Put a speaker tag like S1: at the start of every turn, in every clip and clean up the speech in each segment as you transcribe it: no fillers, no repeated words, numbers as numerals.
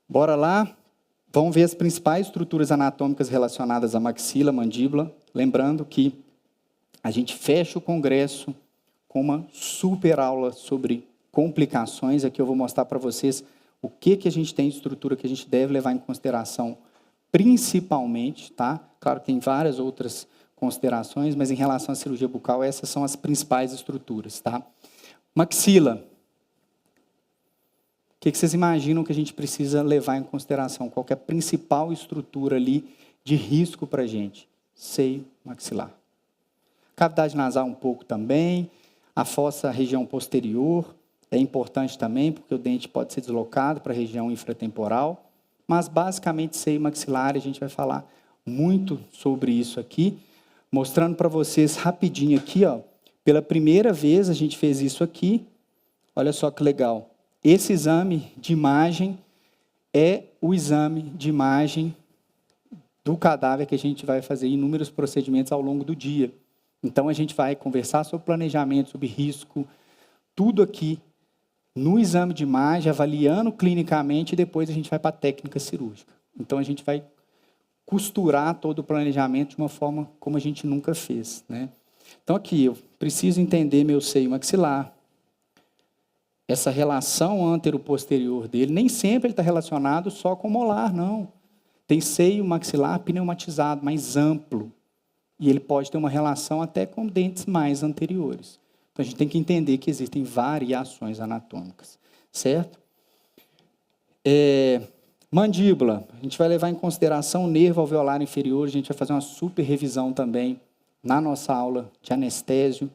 S1: Bora lá? Vamos ver as principais estruturas anatômicas relacionadas à maxila, mandíbula. Lembrando que a gente fecha o congresso com uma super aula sobre complicações. Aqui eu vou mostrar para vocês o que a gente tem de estrutura que a gente deve levar em consideração principalmente, tá? Claro que tem várias outras considerações, mas em relação à cirurgia bucal, essas são as principais estruturas, tá? Maxila. O que vocês imaginam que a gente precisa levar em consideração? Qual que é a principal estrutura ali de risco para a gente? Seio maxilar. Cavidade nasal um pouco também. A fossa, região posterior, é importante também, porque o dente pode ser deslocado para a região infratemporal. Mas, basicamente, seio maxilar, a gente vai falar muito sobre isso aqui, mostrando para vocês rapidinho aqui, ó. Pela primeira vez a gente fez isso aqui. Olha só que legal. Esse exame de imagem é o exame de imagem do cadáver que a gente vai fazer inúmeros procedimentos ao longo do dia. Então, a gente vai conversar sobre planejamento, sobre risco, tudo aqui no exame de imagem, avaliando clinicamente, e depois a gente vai para a técnica cirúrgica. Então, a gente vai costurar todo o planejamento de uma forma como a gente nunca fez, né? Então, aqui, eu preciso entender meu seio maxilar, essa relação antero-posterior dele, nem sempre ele está relacionado só com o molar, não. Tem seio maxilar pneumatizado, mais amplo, e ele pode ter uma relação até com dentes mais anteriores. Então, a gente tem que entender que existem variações anatômicas, certo? Mandíbula, a gente vai levar em consideração o nervo alveolar inferior, a gente vai fazer uma super revisão também na nossa aula de anestésio.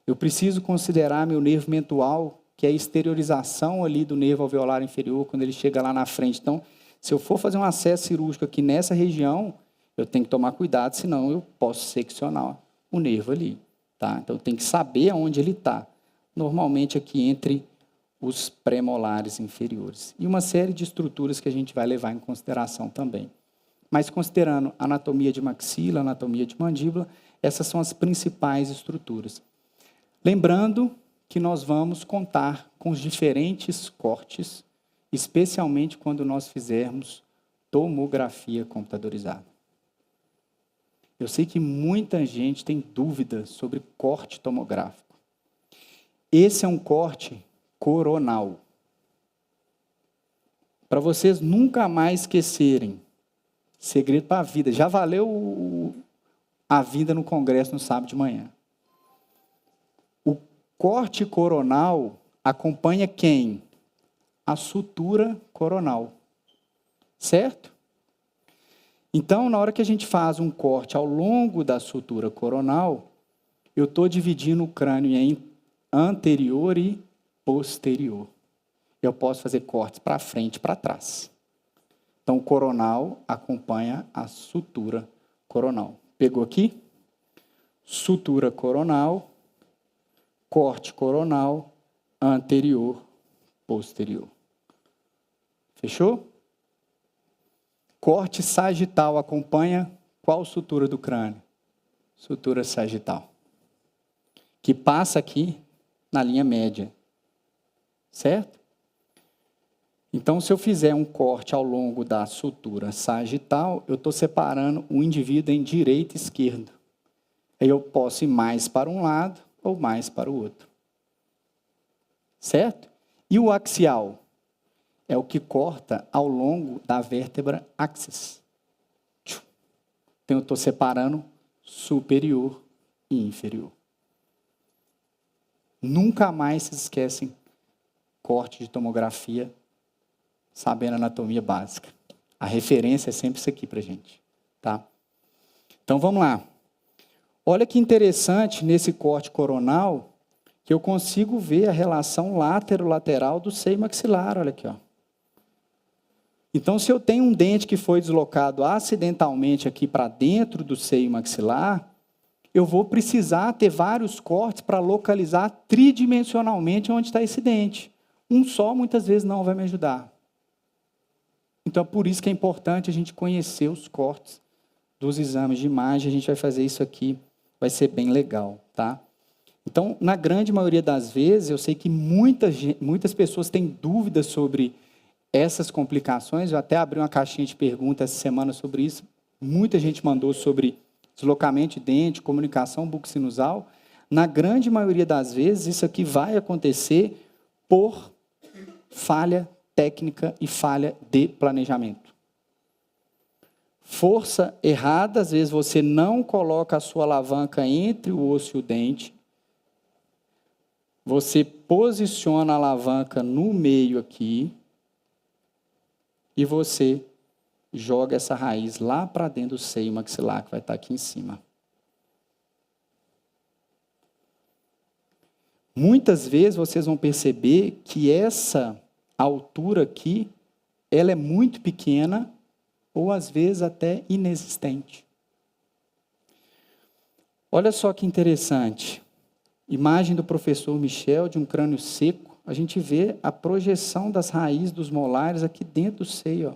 S1: Eu preciso considerar meu nervo mentual, que é a exteriorização ali do nervo alveolar inferior, quando ele chega lá na frente. Então, se eu for fazer um acesso cirúrgico aqui nessa região, eu tenho que tomar cuidado, senão eu posso seccionar o nervo ali. Tá? Então, eu tenho que saber aonde ele está. Normalmente, aqui entre os pré-molares inferiores. E uma série de estruturas que a gente vai levar em consideração também. Mas, considerando anatomia de maxila, anatomia de mandíbula, essas são as principais estruturas. Lembrando que nós vamos contar com os diferentes cortes, especialmente quando nós fizermos tomografia computadorizada. Eu sei que muita gente tem dúvidas sobre corte tomográfico. Esse é um corte coronal. Para vocês nunca mais esquecerem, segredo para a vida, já valeu a vida no congresso no sábado de manhã. Corte coronal acompanha quem? A sutura coronal. Certo? Então, na hora que a gente faz um corte ao longo da sutura coronal, eu estou dividindo o crânio em anterior e posterior. Eu posso fazer cortes para frente e para trás. Então, o coronal acompanha a sutura coronal. Pegou aqui? Sutura coronal, corte coronal, anterior, posterior. Fechou? Corte sagital acompanha qual sutura do crânio? Sutura sagital. Que passa aqui na linha média. Certo? Então, se eu fizer um corte ao longo da sutura sagital, eu estou separando o indivíduo em direita e esquerda. Aí eu posso ir mais para um lado ou mais para o outro. Certo? E o axial? É o que corta ao longo da vértebra axis. Então, eu estou separando superior e inferior. Nunca mais se esquecem corte de tomografia, sabendo anatomia básica. A referência é sempre isso aqui para a gente. Tá? Então, vamos lá. Olha que interessante nesse corte coronal, que eu consigo ver a relação látero-lateral do seio maxilar. Olha aqui, ó. Então, se eu tenho um dente que foi deslocado acidentalmente aqui para dentro do seio maxilar, eu vou precisar ter vários cortes para localizar tridimensionalmente onde está esse dente. Um só, muitas vezes, não vai me ajudar. Então, é por isso que é importante a gente conhecer os cortes dos exames de imagem. A gente vai fazer isso aqui, vai ser bem legal, tá? Então, na grande maioria das vezes, eu sei que muitas pessoas têm dúvidas sobre essas complicações. Eu até abri uma caixinha de perguntas essa semana sobre isso. Muita gente mandou sobre deslocamento de dente, comunicação bucosinusal. Na grande maioria das vezes, isso aqui vai acontecer por falha técnica e falha de planejamento. Força errada, às vezes você não coloca a sua alavanca entre o osso e o dente. Você posiciona a alavanca no meio aqui e você joga essa raiz lá para dentro do seio maxilar, que vai estar aqui em cima. Muitas vezes vocês vão perceber que essa altura aqui, ela é muito pequena ou às vezes até inexistente. Olha só que interessante. Imagem do professor Michel de um crânio seco. A gente vê a projeção das raízes dos molares aqui dentro do seio. Ó.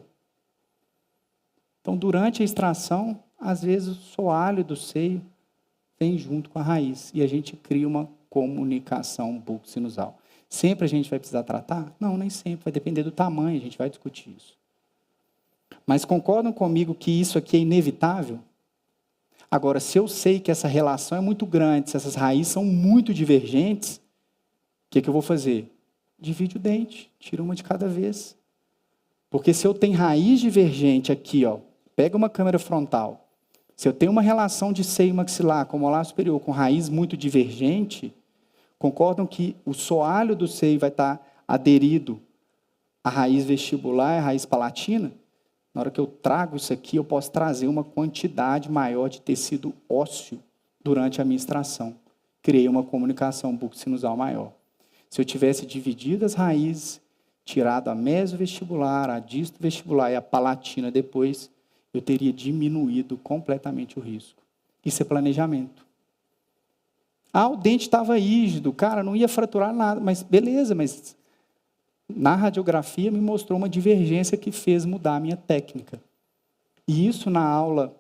S1: Então, durante a extração, às vezes o soalho do seio vem junto com a raiz. E a gente cria uma comunicação bucosinusal. Sempre a gente vai precisar tratar? Não, nem sempre. Vai depender do tamanho, a gente vai discutir isso. Mas concordam comigo que isso aqui é inevitável? Agora, se eu sei que essa relação é muito grande, se essas raízes são muito divergentes, o que eu vou fazer? Divide o dente, tira uma de cada vez. Porque se eu tenho raiz divergente aqui, ó, pega uma câmera frontal, se eu tenho uma relação de seio maxilar com molar superior com raiz muito divergente, concordam que o soalho do seio vai estar aderido à raiz vestibular e à raiz palatina? Na hora que eu trago isso aqui, eu posso trazer uma quantidade maior de tecido ósseo durante a minha extração. Criei uma comunicação bucosinusal maior. Se eu tivesse dividido as raízes, tirado a mesovestibular, a distovestibular e a palatina depois, eu teria diminuído completamente o risco. Isso é planejamento. O dente estava rígido, cara, não ia fraturar nada, mas beleza, mas na radiografia me mostrou uma divergência que fez mudar a minha técnica. E isso na aula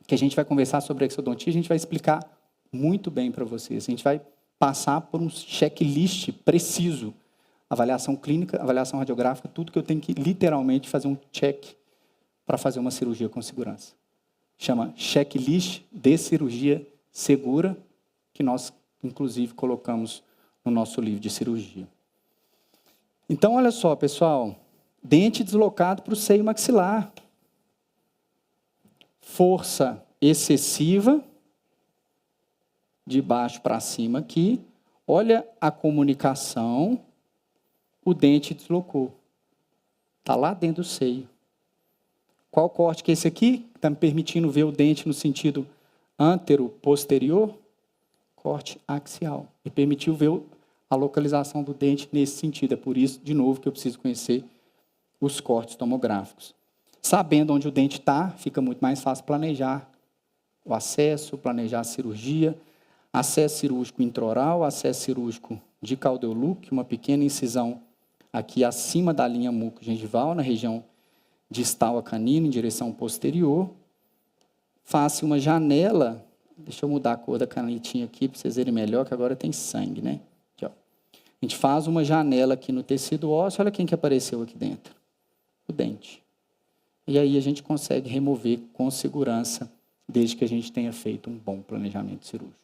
S1: que a gente vai conversar sobre exodontia, a gente vai explicar muito bem para vocês. A gente vai passar por um checklist preciso. Avaliação clínica, avaliação radiográfica, tudo que eu tenho que literalmente fazer um check para fazer uma cirurgia com segurança. Chama checklist de cirurgia segura, que nós, inclusive, colocamos no nosso livro de cirurgia. Então, olha só, pessoal. Dente deslocado para o seio maxilar. Força excessiva, de baixo para cima aqui. Olha a comunicação. O dente deslocou. Está lá dentro do seio. Qual corte que é esse aqui? Está me permitindo ver o dente no sentido antero-posterior? Corte axial. Me permitiu ver a localização do dente nesse sentido. É por isso, de novo, que eu preciso conhecer os cortes tomográficos. Sabendo onde o dente está, fica muito mais fácil planejar o acesso, planejar a cirurgia, acesso cirúrgico intraoral, acesso cirúrgico de Caudeloup, uma pequena incisão aqui acima da linha mucogengival, na região distal a canina, em direção posterior. Faça uma janela, deixa eu mudar a cor da canetinha aqui para vocês verem melhor, que agora tem sangue, né? Aqui, ó. A gente faz uma janela aqui no tecido ósseo, olha quem que apareceu aqui dentro. O dente. E aí a gente consegue remover com segurança, desde que a gente tenha feito um bom planejamento cirúrgico.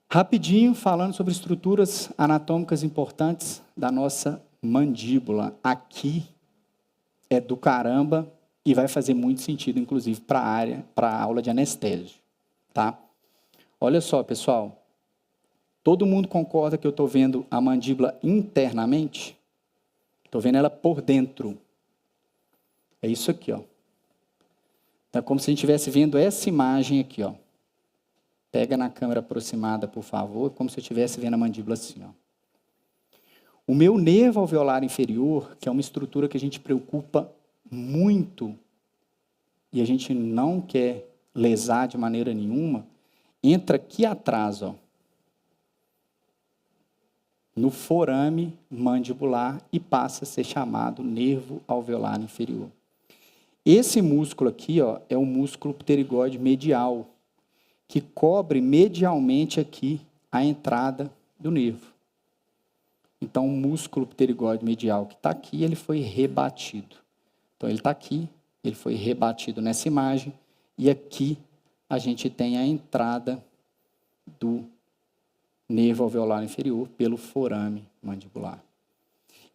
S1: Rapidinho, falando sobre estruturas anatômicas importantes da nossa mandíbula. Aqui é do caramba e vai fazer muito sentido, inclusive, para a área, para a aula de anestésio. Tá? Olha só, pessoal. Todo mundo concorda que eu estou vendo a mandíbula internamente? Estou vendo ela por dentro. É isso aqui, ó. Então, é como se a gente estivesse vendo essa imagem aqui, ó. Pega na câmera aproximada, por favor, como se eu estivesse vendo a mandíbula assim, ó. O meu nervo alveolar inferior, que é uma estrutura que a gente preocupa muito e a gente não quer lesar de maneira nenhuma, entra aqui atrás, ó, no forame mandibular e passa a ser chamado nervo alveolar inferior. Esse músculo aqui, ó, é o músculo pterigóide medial, que cobre medialmente aqui a entrada do nervo. Então, o músculo pterigóide medial que está aqui, ele foi rebatido. Então, ele está aqui, ele foi rebatido nessa imagem, e aqui a gente tem a entrada do nervo alveolar inferior pelo forame mandibular.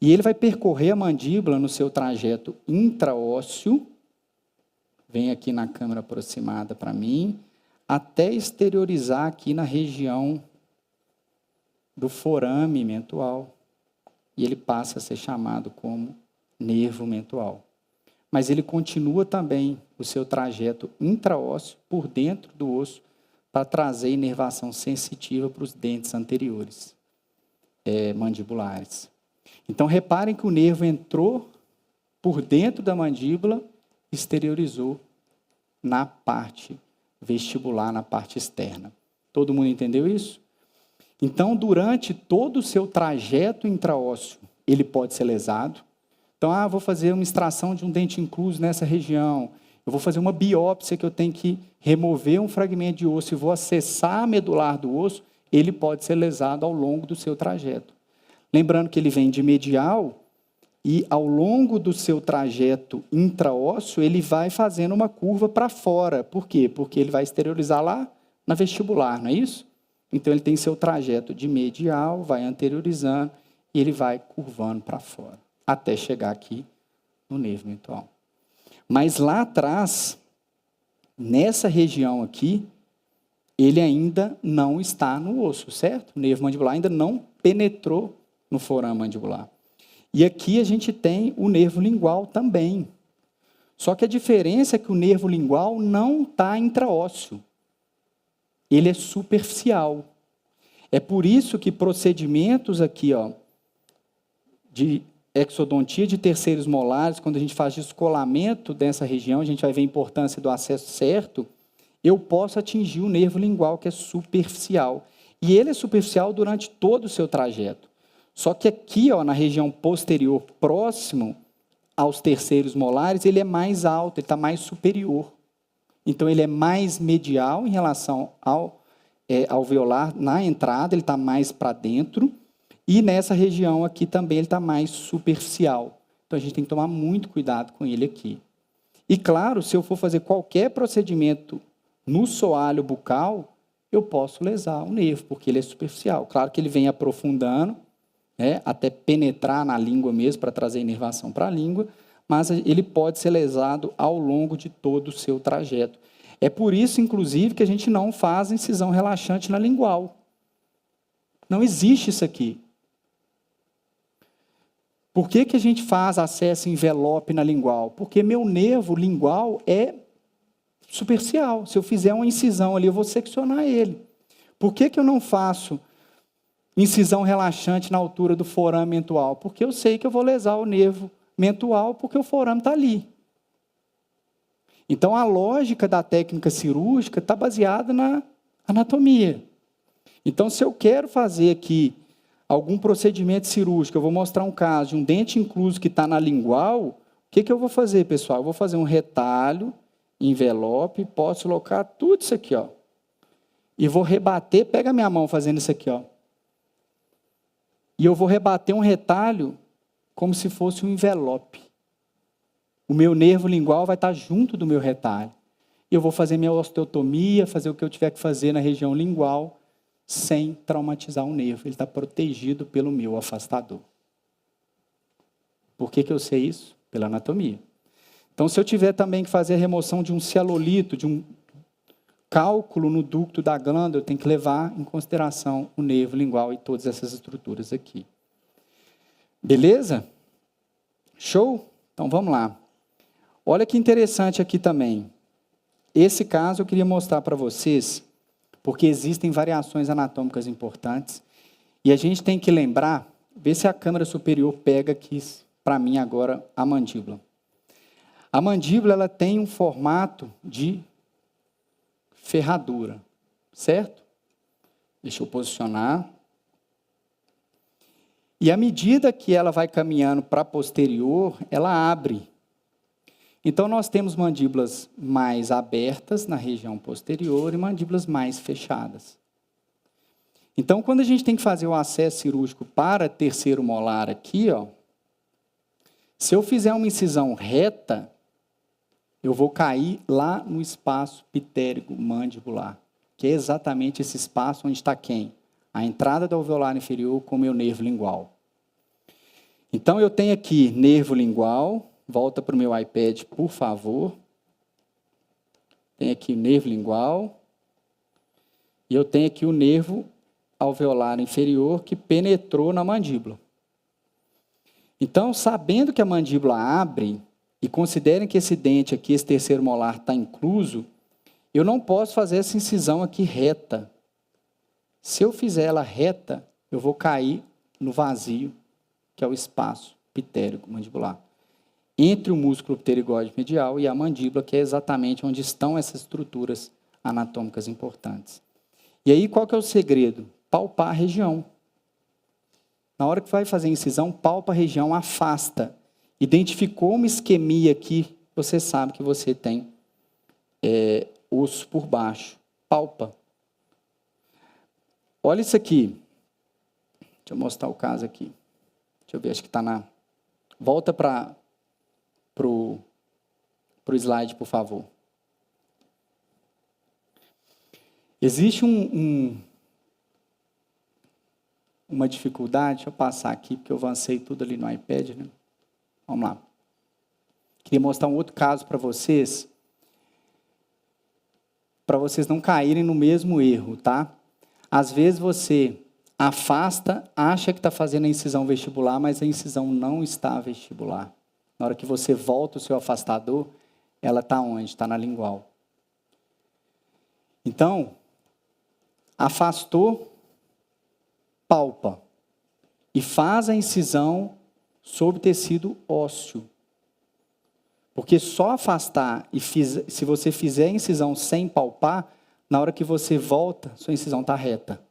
S1: E ele vai percorrer a mandíbula no seu trajeto intraósseo, vem aqui na câmera aproximada para mim, até exteriorizar aqui na região do forame mentual, e ele passa a ser chamado como nervo mentual. Mas ele continua também o seu trajeto intraósseo por dentro do osso para trazer inervação sensitiva para os dentes anteriores mandibulares. Então, reparem que o nervo entrou por dentro da mandíbula, exteriorizou na parte vestibular, na parte externa. Todo mundo entendeu isso? Então, durante todo o seu trajeto intraósseo, ele pode ser lesado. Então, vou fazer uma extração de um dente incluso nessa região. Eu vou fazer uma biópsia que eu tenho que remover um fragmento de osso e vou acessar a medular do osso, ele pode ser lesado ao longo do seu trajeto. Lembrando que ele vem de medial e ao longo do seu trajeto intraósseo, ele vai fazendo uma curva para fora. Por quê? Porque ele vai exteriorizar lá na vestibular, não é isso? Então, ele tem seu trajeto de medial, vai anteriorizando e ele vai curvando para fora, até chegar aqui no nervo mentual. Mas lá atrás, nessa região aqui, ele ainda não está no osso, certo? O nervo mandibular ainda não penetrou no forame mandibular. E aqui a gente tem o nervo lingual também. Só que a diferença é que o nervo lingual não está intraósseo. Ele é superficial. É por isso que procedimentos aqui, de exodontia de terceiros molares, quando a gente faz descolamento dessa região, a gente vai ver a importância do acesso certo, eu posso atingir o nervo lingual, que é superficial. E ele é superficial durante todo o seu trajeto. Só que aqui, na região posterior, próximo aos terceiros molares, ele é mais alto, ele está mais superior. Então, ele é mais medial em relação ao alveolar na entrada, ele está mais para dentro, e nessa região aqui também ele está mais superficial. Então, a gente tem que tomar muito cuidado com ele aqui. E, claro, se eu for fazer qualquer procedimento no soalho bucal, eu posso lesar o nervo, porque ele é superficial. Claro que ele vem aprofundando, até penetrar na língua mesmo, para trazer inervação para a língua, mas ele pode ser lesado ao longo de todo o seu trajeto. É por isso, inclusive, que a gente não faz incisão relaxante na lingual. Não existe isso aqui. Por que a gente faz acesso envelope na lingual? Porque meu nervo lingual é superficial. Se eu fizer uma incisão ali, eu vou seccionar ele. Por que eu não faço incisão relaxante na altura do forame mentual? Porque eu sei que eu vou lesar o nervo mentual, porque o forame está ali. Então, a lógica da técnica cirúrgica está baseada na anatomia. Então, se eu quero fazer aqui algum procedimento cirúrgico, eu vou mostrar um caso de um dente incluso que está na lingual, o que eu vou fazer, pessoal? Eu vou fazer um retalho, envelope, posso colocar tudo isso aqui, e vou rebater, pega a minha mão fazendo isso aqui, e eu vou rebater um retalho como se fosse um envelope. O meu nervo lingual vai estar junto do meu retalho. Eu vou fazer minha osteotomia, fazer o que eu tiver que fazer na região lingual, sem traumatizar o nervo. Ele está protegido pelo meu afastador. Por que eu sei isso? Pela anatomia. Então, se eu tiver também que fazer a remoção de um cialolito, de um cálculo no ducto da glândula, eu tenho que levar em consideração o nervo lingual e todas essas estruturas aqui. Beleza? Show? Então, vamos lá. Olha que interessante aqui também. Esse caso eu queria mostrar para vocês, porque existem variações anatômicas importantes, e a gente tem que lembrar, ver se a câmera superior pega aqui, para mim agora, a mandíbula. A mandíbula ela tem um formato de ferradura, certo? Deixa eu posicionar. E à medida que ela vai caminhando para posterior, ela abre. Então, nós temos mandíbulas mais abertas na região posterior e mandíbulas mais fechadas. Então, quando a gente tem que fazer o acesso cirúrgico para terceiro molar aqui, ó, se eu fizer uma incisão reta, eu vou cair lá no espaço pitérico mandibular, que é exatamente esse espaço onde está quem? A entrada do alveolar inferior com o meu nervo lingual. Então, eu tenho aqui nervo lingual, volta para o meu iPad, por favor. Tem aqui o nervo lingual, e eu tenho aqui o nervo alveolar inferior que penetrou na mandíbula. Então, sabendo que a mandíbula abre, e considerem que esse dente aqui, esse terceiro molar, está incluso, eu não posso fazer essa incisão aqui reta. Se eu fizer ela reta, eu vou cair no vazio, que é o espaço pitérico mandibular, entre o músculo pterigóide medial e a mandíbula, que é exatamente onde estão essas estruturas anatômicas importantes. E aí, qual que é o segredo? Palpar a região. Na hora que vai fazer a incisão, palpa a região, afasta. Identificou uma isquemia aqui, você sabe que você tem osso por baixo. Palpa. Olha isso aqui. Deixa eu mostrar o caso aqui. Deixa eu ver, acho que está na... Volta para o slide, por favor. Existe uma dificuldade, deixa eu passar aqui, porque eu avancei tudo ali no iPad, né? Vamos lá. Queria mostrar um outro caso para vocês não caírem no mesmo erro, tá? Às vezes você afasta, acha que está fazendo a incisão vestibular, mas a incisão não está vestibular. Na hora que você volta o seu afastador, ela está onde? Está na lingual. Então, afastou, palpa e faz a incisão sobre tecido ósseo. Porque só afastar, se você fizer a incisão sem palpar, na hora que você volta, sua incisão está reta.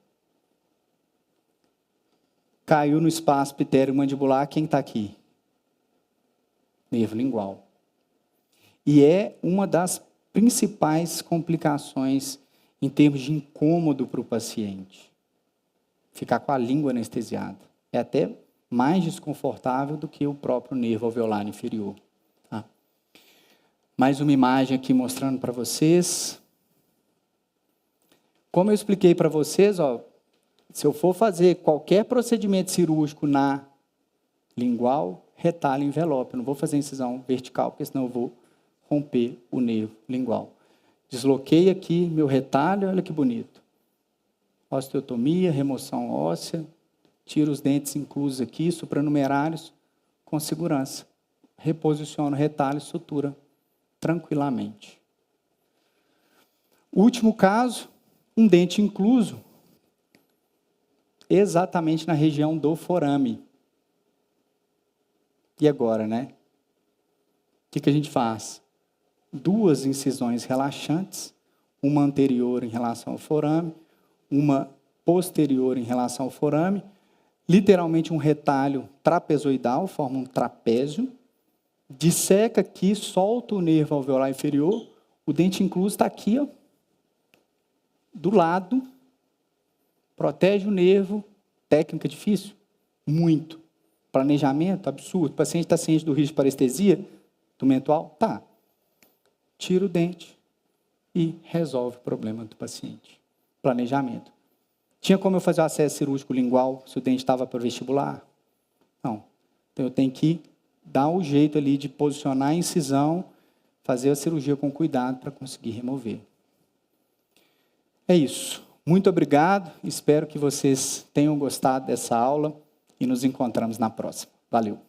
S1: Caiu no espaço pitérico-mandibular, quem está aqui? Nervo lingual. E é uma das principais complicações em termos de incômodo para o paciente. Ficar com a língua anestesiada. É até mais desconfortável do que o próprio nervo alveolar inferior. Tá? Mais uma imagem aqui mostrando para vocês. Como eu expliquei para vocês, ó, se eu for fazer qualquer procedimento cirúrgico na lingual, retalho envelope. Eu não vou fazer incisão vertical, porque senão eu vou romper o nervo lingual. Desloquei aqui meu retalho, olha que bonito. Osteotomia, remoção óssea, tiro os dentes inclusos aqui, supranumerários, com segurança. Reposiciono o retalho, sutura tranquilamente. Último caso, um dente incluso, exatamente na região do forame. E agora, né? O que a gente faz? 2 incisões relaxantes, uma anterior em relação ao forame, uma posterior em relação ao forame, literalmente um retalho trapezoidal, forma um trapézio, disseca aqui, solta o nervo alveolar inferior, o dente incluso está aqui, ó, do lado, protege o nervo. Técnica difícil? Muito. Planejamento? Absurdo. O paciente está ciente do risco de parestesia do mental? Tá. Tira o dente e resolve o problema do paciente. Planejamento. Tinha como eu fazer o acesso cirúrgico lingual se o dente estava para o vestibular? Não. Então eu tenho que dar o jeito ali de posicionar a incisão, fazer a cirurgia com cuidado para conseguir remover. É isso. Muito obrigado. Espero que vocês tenham gostado dessa aula e nos encontramos na próxima. Valeu.